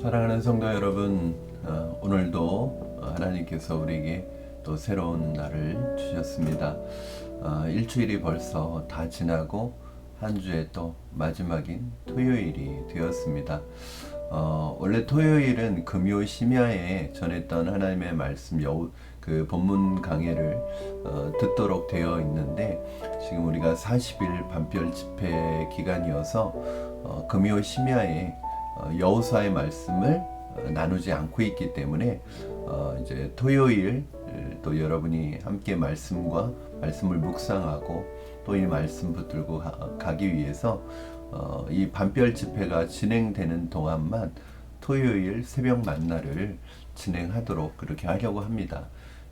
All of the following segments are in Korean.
사랑하는 성도 여러분, 오늘도 하나님께서 우리에게 또 새로운 날을 주셨습니다. 일주일이 벌써 다 지나고 한 주의 또 마지막인 토요일이 되었습니다. 원래 토요일은 금요 심야에 전했던 하나님의 말씀 그 본문 강해를 듣도록 되어 있는데, 지금 우리가 40일 반별 집회 기간이어서 금요 심야에 여호수아의 말씀을 나누지 않고 있기 때문에 이제 토요일 또 여러분이 함께 말씀을 묵상하고 또 이 말씀 붙들고 가기 위해서 이 반별 집회가 진행되는 동안만 토요일 새벽 만나를 진행하도록 그렇게 하려고 합니다.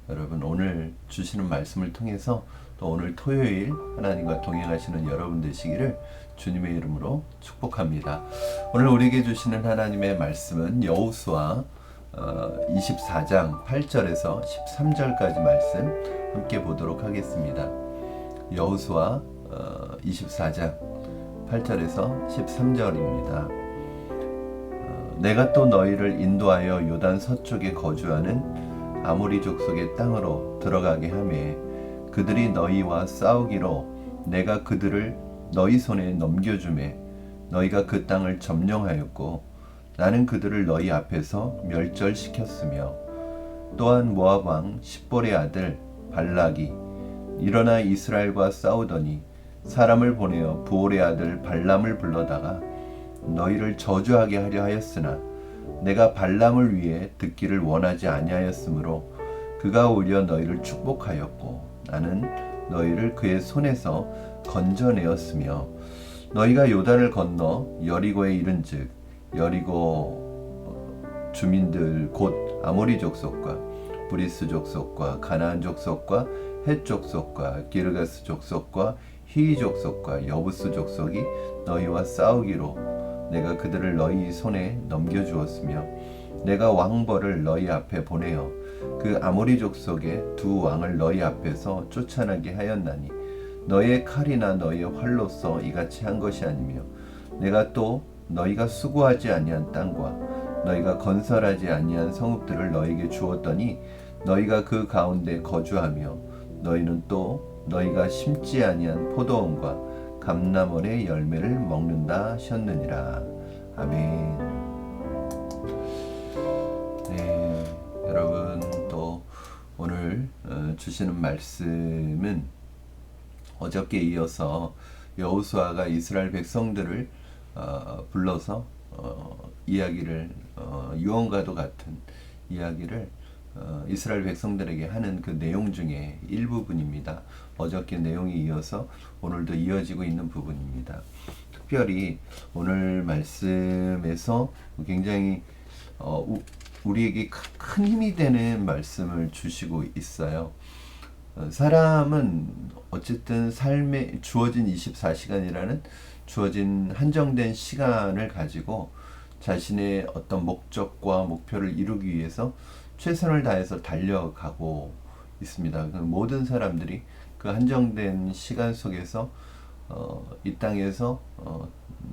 여러분, 오늘 주시는 말씀을 통해서 또 오늘 토요일 하나님과 동행하시는 여러분 되시기를 주님의 이름으로 축복합니다. 오늘 우리에게 주시는 하나님의 말씀은 여호수아 24장 8절에서 13절까지 말씀 함께 보도록 하겠습니다. 여호수아 24장 8절에서 13절입니다. 내가 또 너희를 인도하여 요단 서쪽에 거주하는 아모리 족속의 땅으로 들어가게 하매 그들이 너희와 싸우기로 내가 그들을 너희 손에 넘겨주매 너희가 그 땅을 점령하였고 나는 그들을 너희 앞에서 멸절시켰으며 또한 모압 왕 십볼의 아들 발락이 일어나 이스라엘과 싸우더니 사람을 보내어 부올의 아들 발람을 불러다가 너희를 저주하게 하려 하였으나 내가 발람을 위해 듣기를 원하지 아니하였으므로 그가 오히려 너희를 축복하였고 나는 너희를 그의 손에서 건져내었으며 너희가 요단을 건너 여리고에 이른즉 여리고 주민들 곧 아모리 족속과 브리스 족속과 가나안 족속과 헷 족속과 기르가스 족속과 히위 족속과 여부스 족속이 너희와 싸우기로 내가 그들을 너희 손에 넘겨주었으며 내가 왕벌을 너희 앞에 보내어 그 아모리 족속의 두 왕을 너희 앞에서 쫓아나게 하였나니 너희의 칼이나 너희의 활로서 이같이 한 것이 아니며 내가 또 너희가 수고하지 아니한 땅과 너희가 건설하지 아니한 성읍들을 너희에게 주었더니 너희가 그 가운데 거주하며 너희는 또 너희가 심지 아니한 포도원과 감람원의 열매를 먹는다 하셨느니라. 아멘. 네, 여러분, 또 오늘 주시는 말씀은 어저께 이어서 여호수아가 이스라엘 백성들을 불러서 이야기를 유언과도 같은 이야기를 이스라엘 백성들에게 하는 그 내용 중에 일부분입니다. 어저께 내용이 이어서 오늘도 이어지고 있는 부분입니다. 특별히 오늘 말씀에서 굉장히 우리에게 큰 힘이 되는 말씀을 주시고 있어요. 사람은 어쨌든 삶에 주어진 24시간이라는 주어진 한정된 시간을 가지고 자신의 어떤 목적과 목표를 이루기 위해서 최선을 다해서 달려가고 있습니다. 모든 사람들이 그 한정된 시간 속에서 이 땅에서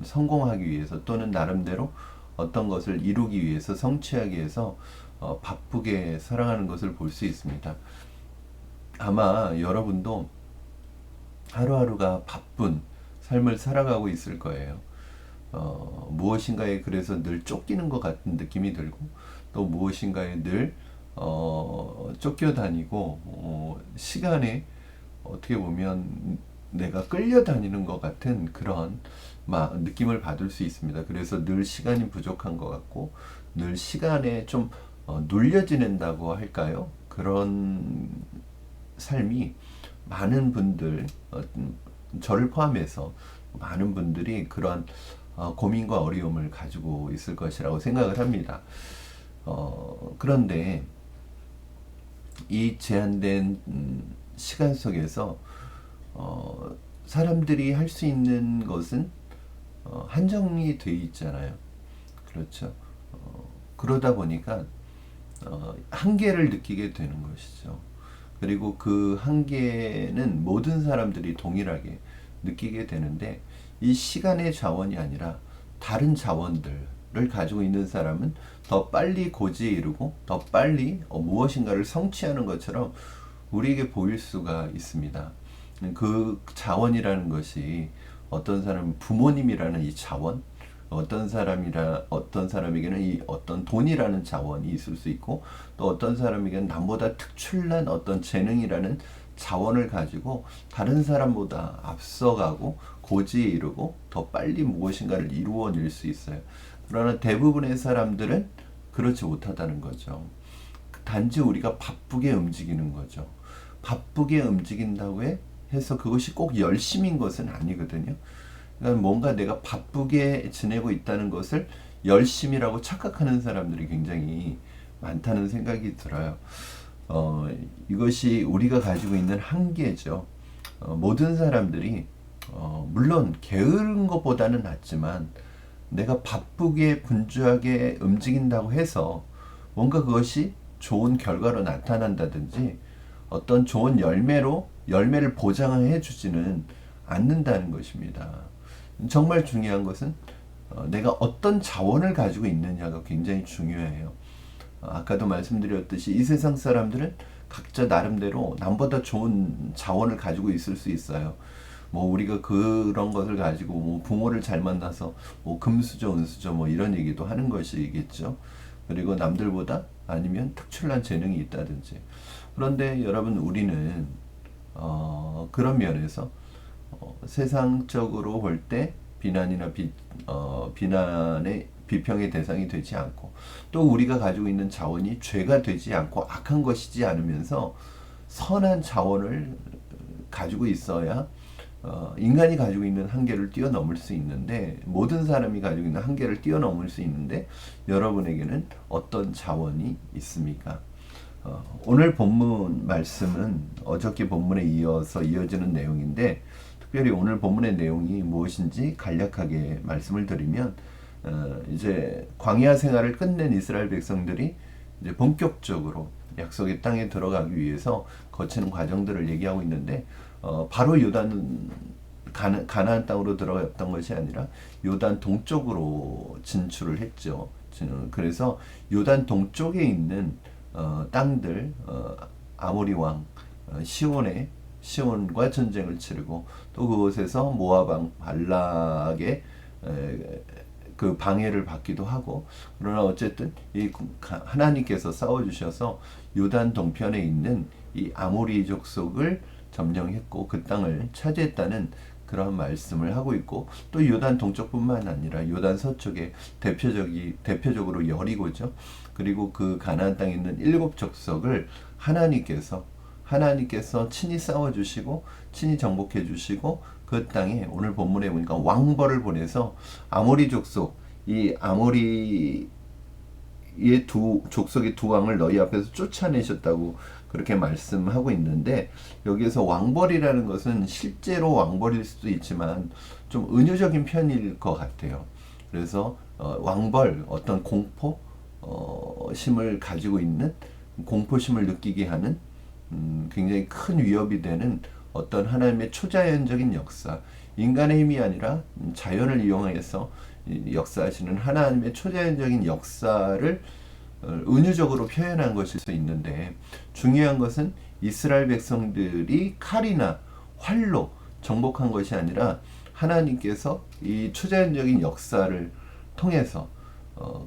성공하기 위해서 또는 나름대로 어떤 것을 이루기 위해서 성취하기 위해서 바쁘게 살아가는 것을 볼 수 있습니다. 아마 여러분도 하루하루가 바쁜 삶을 살아가고 있을 거예요. 무엇인가에 그래서 늘 쫓기는 것 같은 느낌이 들고 또 무엇인가에 늘 쫓겨다니고 시간에 어떻게 보면 내가 끌려다니는 것 같은 그런 느낌을 받을 수 있습니다. 그래서 늘 시간이 부족한 것 같고 늘 시간에 좀 눌려 지낸다고 할까요? 그런 삶이 많은 분들, 저를 포함해서 많은 분들이 그런 고민과 어려움을 가지고 있을 것이라고 생각을 합니다. 그런데 이 제한된 시간 속에서 사람들이 할 수 있는 것은 한정이 돼 있잖아요. 그렇죠. 그러다 보니까 한계를 느끼게 되는 것이죠. 그리고 그 한계는 모든 사람들이 동일하게 느끼게 되는데 이 시간의 자원이 아니라 다른 자원들, 가지고 있는 사람은 더 빨리 고지에 이르고 더 빨리 무엇인가를 성취하는 것처럼 우리에게 보일 수가 있습니다. 그 자원이라는 것이 어떤 사람은 부모님이라는 이 자원, 어떤 사람에게는 이 어떤 돈이라는 자원이 있을 수 있고, 또 어떤 사람에게는 남보다 특출난 어떤 재능이라는 자원을 가지고 다른 사람보다 앞서가고 고지에 이르고 더 빨리 무엇인가를 이루어낼 수 있어요. 그러나 대부분의 사람들은 그렇지 못하다는 거죠. 단지 우리가 바쁘게 움직이는 거죠. 바쁘게 움직인다고 해서 그것이 꼭 열심인 것은 아니거든요. 그러니까 뭔가 내가 바쁘게 지내고 있다는 것을 열심이라고 착각하는 사람들이 굉장히 많다는 생각이 들어요. 이것이 우리가 가지고 있는 한계죠. 모든 사람들이 물론 게으른 것보다는 낫지만 내가 바쁘게 분주하게 움직인다고 해서 뭔가 그것이 좋은 결과로 나타난다든지 어떤 좋은 열매를 보장해 주지는 않는다는 것입니다. 정말 중요한 것은 내가 어떤 자원을 가지고 있느냐가 굉장히 중요해요. 아까도 말씀드렸듯이 이 세상 사람들은 각자 나름대로 남보다 좋은 자원을 가지고 있을 수 있어요. 뭐 우리가 그런 것을 가지고 뭐 부모를 잘 만나서 뭐 금수저 은수저 뭐 이런 얘기도 하는 것이겠죠. 그리고 남들보다 아니면 특출난 재능이 있다든지. 그런데 여러분, 우리는 그런 면에서 세상적으로 볼 때 비난이나 비난의 비평의 대상이 되지 않고, 또 우리가 가지고 있는 자원이 죄가 되지 않고 악한 것이지 않으면서 선한 자원을 가지고 있어야 인간이 가지고 있는 한계를 뛰어넘을 수 있는데, 모든 사람이 가지고 있는 한계를 뛰어넘을 수 있는데 여러분에게는 어떤 자원이 있습니까? 오늘 본문 말씀은 어저께 본문에 이어지는 내용인데, 특별히 오늘 본문의 내용이 무엇인지 간략하게 말씀을 드리면, 이제 광야 생활을 끝낸 이스라엘 백성들이 이제 본격적으로 약속의 땅에 들어가기 위해서 거치는 과정들을 얘기하고 있는데, 바로 가나안 땅으로 들어갔던 것이 아니라 요단 동쪽으로 진출을 했죠. 그래서 요단 동쪽에 있는 땅들, 아모리 왕 시온과 전쟁을 치르고, 또 그곳에서 모압 왕 발락의 그 방해를 받기도 하고, 그러나 어쨌든 이 하나님께서 싸워주셔서 요단 동편에 있는 이 아모리 족속을 점령했고 그 땅을 차지했다는 그런 말씀을 하고 있고, 또 요단 동쪽뿐만 아니라 요단 서쪽에 대표적으로 여리고죠. 그리고 그 가나안 땅에 있는 7 족속을 하나님께서 친히 싸워주시고 친히 정복해 주시고, 그 땅에 오늘 본문에 보니까 왕벌을 보내서 아모리 족속, 이 아모리의 족속의 두 왕을 너희 앞에서 쫓아내셨다고 그렇게 말씀하고 있는데, 여기에서 왕벌이라는 것은 실제로 왕벌일 수도 있지만 좀 은유적인 편일 것 같아요. 그래서 왕벌, 어떤 공포심을 가지고 있는, 공포심을 느끼게 하는 굉장히 큰 위협이 되는 어떤 하나님의 초자연적인 역사, 인간의 힘이 아니라 자연을 이용해서 역사하시는 하나님의 초자연적인 역사를 은유적으로 표현한 것일 수 있는데, 중요한 것은 이스라엘 백성들이 칼이나 활로 정복한 것이 아니라 하나님께서 이 초자연적인 역사를 통해서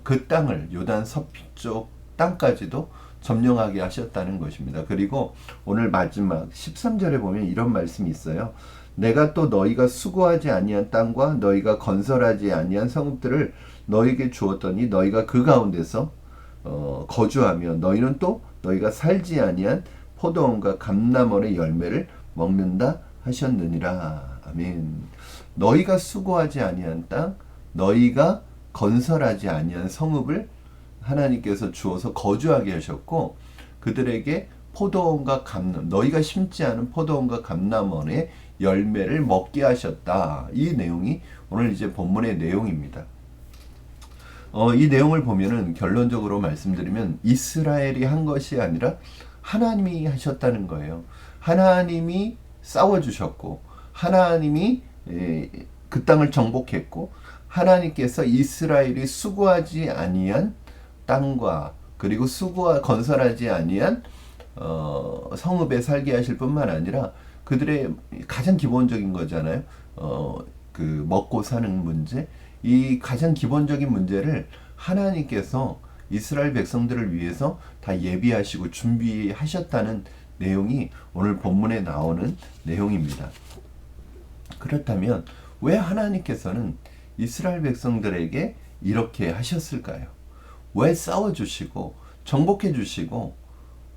그 땅을, 요단 서쪽 땅까지도 점령하게 하셨다는 것입니다. 그리고 오늘 마지막 13절에 보면 이런 말씀이 있어요. 내가 또 너희가 수고하지 아니한 땅과 너희가 건설하지 아니한 성읍들을 너희에게 주었더니 너희가 그 가운데서 거주하며 너희는 또 너희가 살지 아니한 포도원과 감람원의 열매를 먹는다 하셨느니라. 아멘. 너희가 수고하지 아니한 땅, 너희가 건설하지 아니한 성읍을 하나님께서 주어서 거주하게 하셨고, 그들에게 포도원과 너희가 심지 않은 포도원과 감람원의 열매를 먹게 하셨다. 이 내용이 오늘 이제 본문의 내용입니다. 이 내용을 보면은 결론적으로 말씀드리면 이스라엘이 한 것이 아니라 하나님이 하셨다는 거예요. 하나님이 싸워주셨고, 하나님이 그 땅을 정복했고, 하나님께서 이스라엘이 수고하지 아니한 땅과 그리고 건설하지 아니한 성읍에 살게 하실 뿐만 아니라 그들의 가장 기본적인 거잖아요. 그 먹고 사는 문제, 이 가장 기본적인 문제를 하나님께서 이스라엘 백성들을 위해서 다 예비하시고 준비하셨다는 내용이 오늘 본문에 나오는 내용입니다. 그렇다면 왜 하나님께서는 이스라엘 백성들에게 이렇게 하셨을까요? 왜 싸워주시고 정복해주시고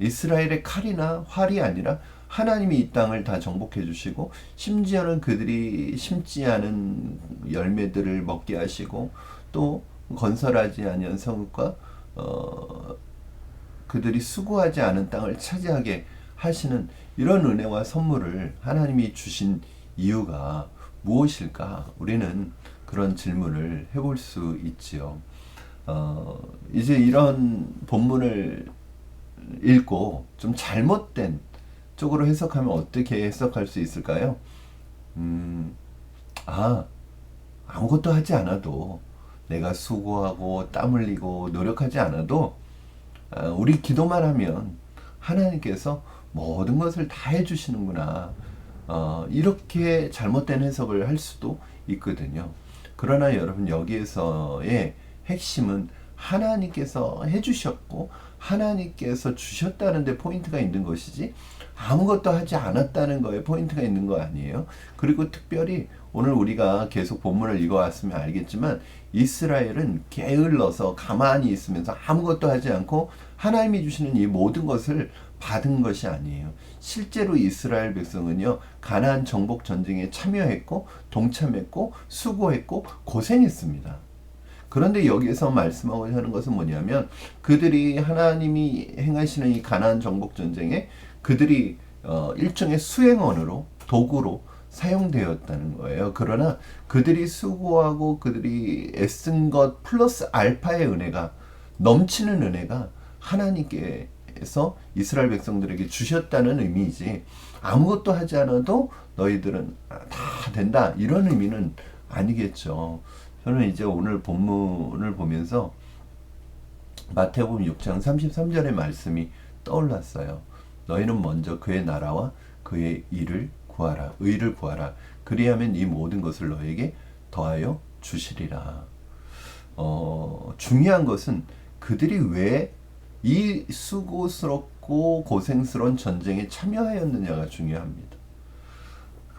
이스라엘의 칼이나 활이 아니라 하나님이 이 땅을 다 정복해주시고 심지어는 그들이 심지 않은 열매들을 먹게 하시고 또 건설하지 않은 성읍과 그들이 수고하지 않은 땅을 차지하게 하시는 이런 은혜와 선물을 하나님이 주신 이유가 무엇일까? 우리는 그런 질문을 해볼 수 있지요. 이제 이런 본문을 읽고 좀 잘못된 쪽으로 해석하면 어떻게 해석할 수 있을까요? 아무것도 하지 않아도 내가 수고하고 땀 흘리고 노력하지 않아도 우리 기도만 하면 하나님께서 모든 것을 다 해주시는구나. 이렇게 잘못된 해석을 할 수도 있거든요. 그러나 여러분 여기에서의 핵심은 하나님께서 해주셨고 하나님께서 주셨다는 데 포인트가 있는 것이지 아무것도 하지 않았다는 거에 포인트가 있는 거 아니에요. 그리고 특별히 오늘 우리가 계속 본문을 읽어왔으면 알겠지만 이스라엘은 게을러서 가만히 있으면서 아무것도 하지 않고 하나님이 주시는 이 모든 것을 받은 것이 아니에요. 실제로 이스라엘 백성은요, 가나안 정복 전쟁에 참여했고 동참했고 수고했고 고생했습니다. 그런데 여기에서 말씀하고자 하는 것은 뭐냐면 그들이 하나님이 행하시는 이 가나안 정복 전쟁에 그들이 일종의 수행원으로 도구로 사용되었다는 거예요. 그러나 그들이 수고하고 그들이 애쓴 것 플러스 알파의 은혜가 넘치는 은혜가 하나님께서 이스라엘 백성들에게 주셨다는 의미이지 아무것도 하지 않아도 너희들은 다 된다 이런 의미는 아니겠죠. 저는 이제 오늘 본문을 보면서 마태복음 6장 33절의 말씀이 떠올랐어요. 너희는 먼저 그의 나라와 그의 의를 구하라. 그리하면 이 모든 것을 너에게 더하여 주시리라. 중요한 것은 그들이 왜 이 수고스럽고 고생스러운 전쟁에 참여하였느냐가 중요합니다.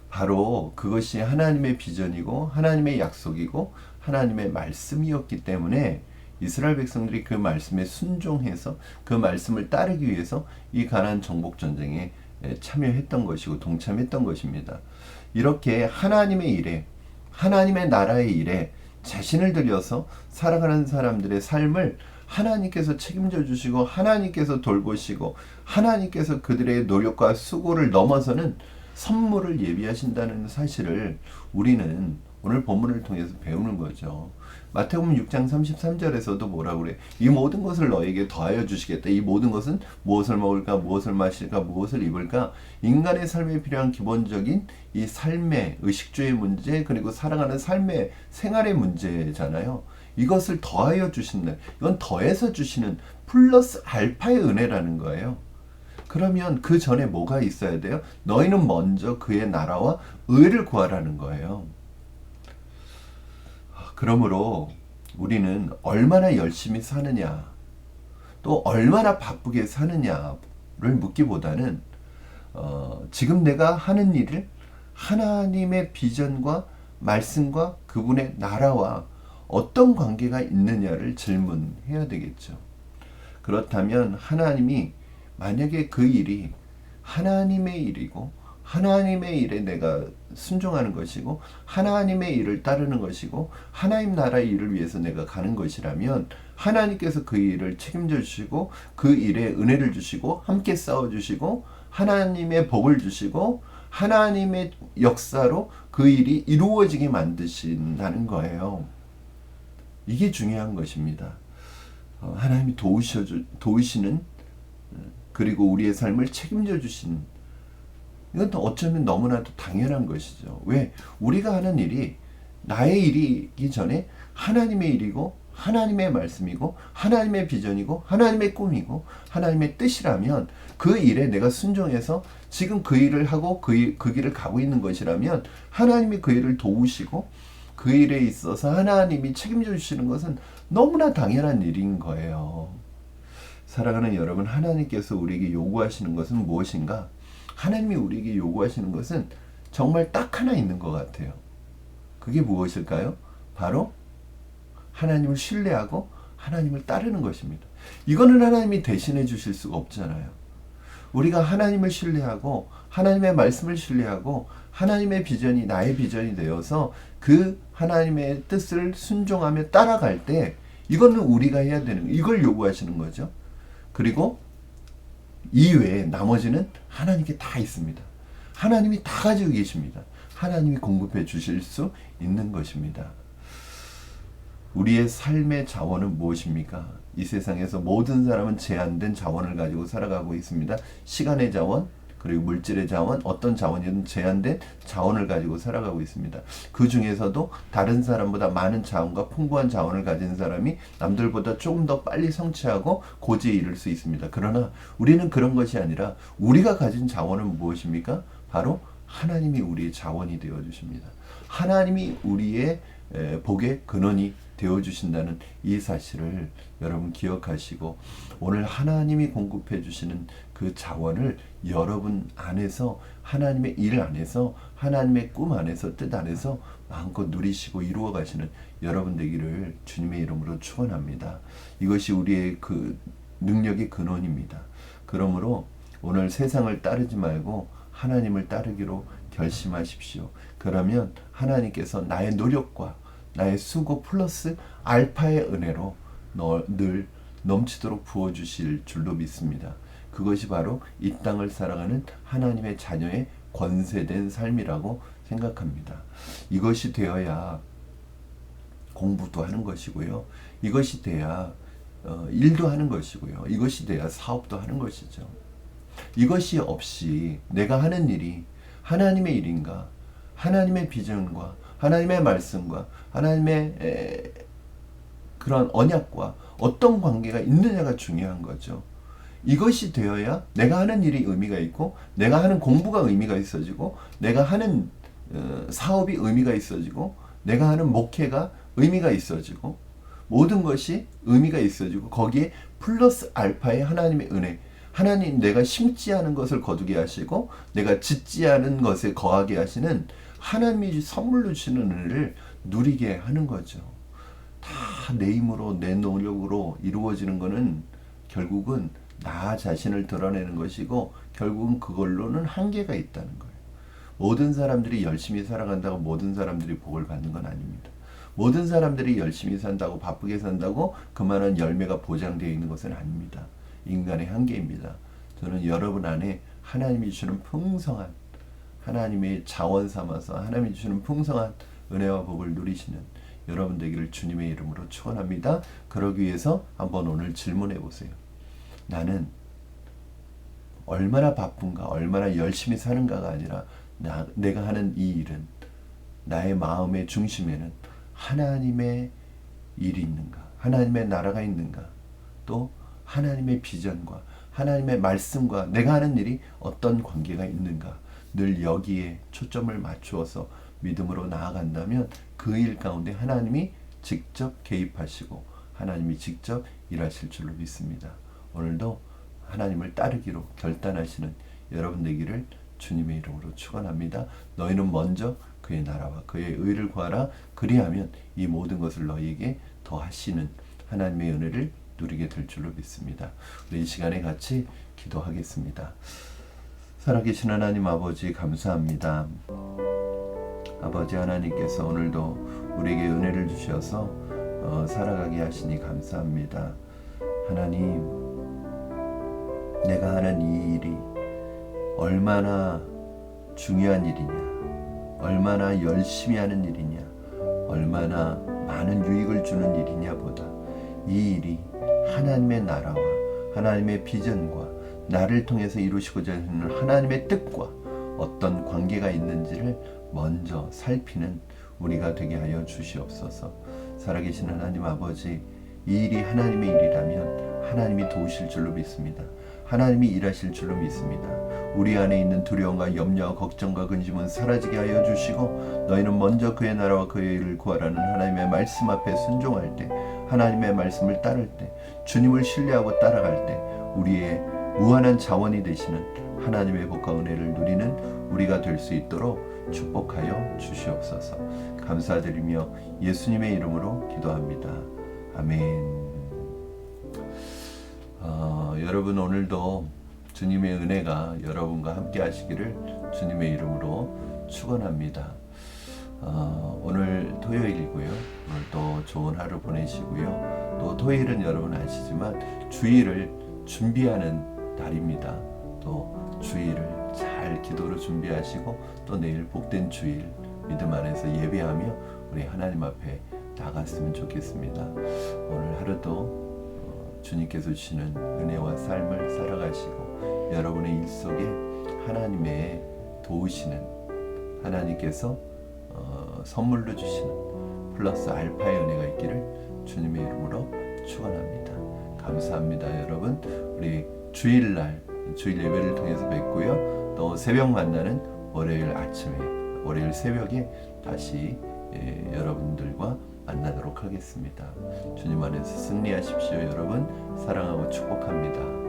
바로 그것이 하나님의 비전이고 하나님의 약속이고 하나님의 말씀이었기 때문에 이스라엘 백성들이 그 말씀에 순종해서 그 말씀을 따르기 위해서 이 가나안 정복 전쟁에 참여했던 것이고 동참했던 것입니다. 이렇게 하나님의 일에 하나님의 나라의 일에 자신을 들여서 살아가는 사람들의 삶을 하나님께서 책임져 주시고 하나님께서 돌보시고 하나님께서 그들의 노력과 수고를 넘어서는 선물을 예비하신다는 사실을 우리는 오늘 본문을 통해서 배우는 거죠. 마태복음 6장 33절에서도 뭐라고 그래? 이 모든 것을 너에게 더하여 주시겠다. 이 모든 것은 무엇을 먹을까, 무엇을 마실까, 무엇을 입을까? 인간의 삶에 필요한 기본적인 이 삶의 의식주의 문제 그리고 살아가는 삶의 생활의 문제잖아요. 이것을 더하여 주신다. 이건 더해서 주시는 플러스 알파의 은혜라는 거예요. 그러면 그 전에 뭐가 있어야 돼요? 너희는 먼저 그의 나라와 의를 구하라는 거예요. 그러므로 우리는 얼마나 열심히 사느냐, 또 얼마나 바쁘게 사느냐를 묻기보다는 지금 내가 하는 일을 하나님의 비전과 말씀과 그분의 나라와 어떤 관계가 있느냐를 질문해야 되겠죠. 그렇다면 하나님이 만약에 그 일이 하나님의 일이고 하나님의 일에 내가 순종하는 것이고 하나님의 일을 따르는 것이고 하나님 나라의 일을 위해서 내가 가는 것이라면 하나님께서 그 일을 책임져 주시고 그 일에 은혜를 주시고 함께 싸워 주시고 하나님의 복을 주시고 하나님의 역사로 그 일이 이루어지게 만드신다는 거예요. 이게 중요한 것입니다. 하나님이 도우시는 그리고 우리의 삶을 책임져 주시는 이건 어쩌면 너무나도 당연한 것이죠. 왜? 우리가 하는 일이 나의 일이기 전에 하나님의 일이고 하나님의 말씀이고 하나님의 비전이고 하나님의 꿈이고 하나님의 뜻이라면 그 일에 내가 순종해서 지금 그 일을 하고 그 길을 가고 있는 것이라면 하나님이 그 일을 도우시고 그 일에 있어서 하나님이 책임져 주시는 것은 너무나 당연한 일인 거예요. 사랑하는 여러분, 하나님께서 우리에게 요구하시는 것은 무엇인가? 하나님이 우리에게 요구하시는 것은 정말 딱 하나 있는 것 같아요. 그게 무엇일까요? 바로 하나님을 신뢰하고 하나님을 따르는 것입니다. 이거는 하나님이 대신해 주실 수가 없잖아요. 우리가 하나님을 신뢰하고 하나님의 말씀을 신뢰하고 하나님의 비전이 나의 비전이 되어서 그 하나님의 뜻을 순종하며 따라갈 때 이거는 우리가 해야 되는 이걸 요구하시는 거죠. 그리고 이외에 나머지는 하나님께 다 있습니다. 하나님이 다 가지고 계십니다. 하나님이 공급해 주실 수 있는 것입니다. 우리의 삶의 자원은 무엇입니까? 이 세상에서 모든 사람은 제한된 자원을 가지고 살아가고 있습니다. 시간의 자원, 그리고 물질의 자원, 어떤 자원이든 제한된 자원을 가지고 살아가고 있습니다. 그 중에서도 다른 사람보다 많은 자원과 풍부한 자원을 가진 사람이 남들보다 조금 더 빨리 성취하고 고지에 이를 수 있습니다. 그러나 우리는 그런 것이 아니라 우리가 가진 자원은 무엇입니까? 바로 하나님이 우리의 자원이 되어 주십니다. 하나님이 우리의 복의 근원이 되어 주신다는 이 사실을 여러분 기억하시고 오늘 하나님이 공급해 주시는 그 자원을 여러분 안에서 하나님의 일 안에서 하나님의 꿈 안에서 뜻 안에서 마음껏 누리시고 이루어 가시는 여러분 되기를 주님의 이름으로 축원합니다. 이것이 우리의 그 능력의 근원입니다. 그러므로 오늘 세상을 따르지 말고 하나님을 따르기로 결심하십시오. 그러면 하나님께서 나의 노력과 나의 수고 플러스 알파의 은혜로 늘 넘치도록 부어주실 줄로 믿습니다. 그것이 바로 이 땅을 살아가는 하나님의 자녀의 권세된 삶이라고 생각합니다. 이것이 되어야 공부도 하는 것이고요. 이것이 돼야 일도 하는 것이고요. 이것이 돼야 사업도 하는 것이죠. 이것이 없이 내가 하는 일이 하나님의 일인가, 하나님의 비전과 하나님의 말씀과 하나님의 그런 언약과 어떤 관계가 있느냐가 중요한 거죠. 이것이 되어야 내가 하는 일이 의미가 있고 내가 하는 공부가 의미가 있어지고 내가 하는 사업이 의미가 있어지고 내가 하는 목회가 의미가 있어지고 모든 것이 의미가 있어지고 거기에 플러스 알파의 하나님의 은혜, 하나님 내가 심지 않은 것을 거두게 하시고 내가 짓지 않은 것에 거하게 하시는 하나님이 선물로 주시는 은혜를 누리게 하는 거죠. 다 내 힘으로 내 노력으로 이루어지는 것은 결국은 나 자신을 드러내는 것이고 결국은 그걸로는 한계가 있다는 거예요. 모든 사람들이 열심히 살아간다고 모든 사람들이 복을 받는 건 아닙니다. 모든 사람들이 열심히 산다고 바쁘게 산다고 그만한 열매가 보장되어 있는 것은 아닙니다. 인간의 한계입니다. 저는 여러분 안에 하나님이 주시는 풍성한 하나님의 자원 삼아서 하나님이 주시는 풍성한 은혜와 복을 누리시는 여러분 되기를 주님의 이름으로 축원합니다. 그러기 위해서 한번 오늘 질문해 보세요. 나는 얼마나 바쁜가, 얼마나 열심히 사는가가 아니라 내가 하는 이 일은 나의 마음의 중심에는 하나님의 일이 있는가, 하나님의 나라가 있는가, 또 하나님의 비전과 하나님의 말씀과 내가 하는 일이 어떤 관계가 있는가, 늘 여기에 초점을 맞추어서 믿음으로 나아간다면 그 일 가운데 하나님이 직접 개입하시고 하나님이 직접 일하실 줄로 믿습니다. 오늘도 하나님을 따르기로 결단하시는 여러분 되기를 주님의 이름으로 축원합니다. 너희는 먼저 그의 나라와 그의 의를 구하라. 그리하면 이 모든 것을 너희에게 더하시는 하나님의 은혜를 누리게 될 줄로 믿습니다. 우리 이 시간에 같이 기도하겠습니다. 살아계신 하나님 아버지 감사합니다. 아버지 하나님께서 오늘도 우리에게 은혜를 주셔서 살아가게 하시니 감사합니다. 하나님, 내가 하는 이 일이 얼마나 중요한 일이냐, 얼마나 열심히 하는 일이냐, 얼마나 많은 유익을 주는 일이냐 보다 이 일이 하나님의 나라와 하나님의 비전과 나를 통해서 이루시고자 하는 하나님의 뜻과 어떤 관계가 있는지를 먼저 살피는 우리가 되게 하여 주시옵소서. 살아계신 하나님 아버지, 이 일이 하나님의 일이라면 하나님이 도우실 줄로 믿습니다. 하나님이 일하실 줄로 믿습니다. 우리 안에 있는 두려움과 염려와 걱정과 근심은 사라지게 하여 주시고, 너희는 먼저 그의 나라와 그의 일을 구하라는 하나님의 말씀 앞에 순종할 때, 하나님의 말씀을 따를 때, 주님을 신뢰하고 따라갈 때 우리의 무한한 자원이 되시는 하나님의 복과 은혜를 누리는 우리가 될 수 있도록 축복하여 주시옵소서. 감사드리며 예수님의 이름으로 기도합니다. 아멘. 여러분, 오늘도 주님의 은혜가 여러분과 함께 하시기를 주님의 이름으로 축원합니다. 오늘 토요일이고요. 오늘 또 좋은 하루 보내시고요. 또 토요일은 여러분 아시지만 주일을 준비하는 날입니다. 또 주일을 잘 기도로 준비하시고, 또 내일 복된 주일 믿음 안에서 예배하며 우리 하나님 앞에 나갔으면 좋겠습니다. 오늘 하루도 주님께서 주시는 은혜와 삶을 살아가시고, 여러분의 일 속에 하나님의 도우시는, 하나님께서 선물로 주시는 플러스 알파의 은혜가 있기를 주님의 이름으로 축원합니다. 감사합니다. 여러분, 우리 주일날 주일 예배를 통해서 뵙고요. 또 새벽 만나는 월요일 아침에, 월요일 새벽에 다시 여러분들과 만나도록 하겠습니다. 주님 안에서 승리하십시오. 여러분, 사랑하고 축복합니다.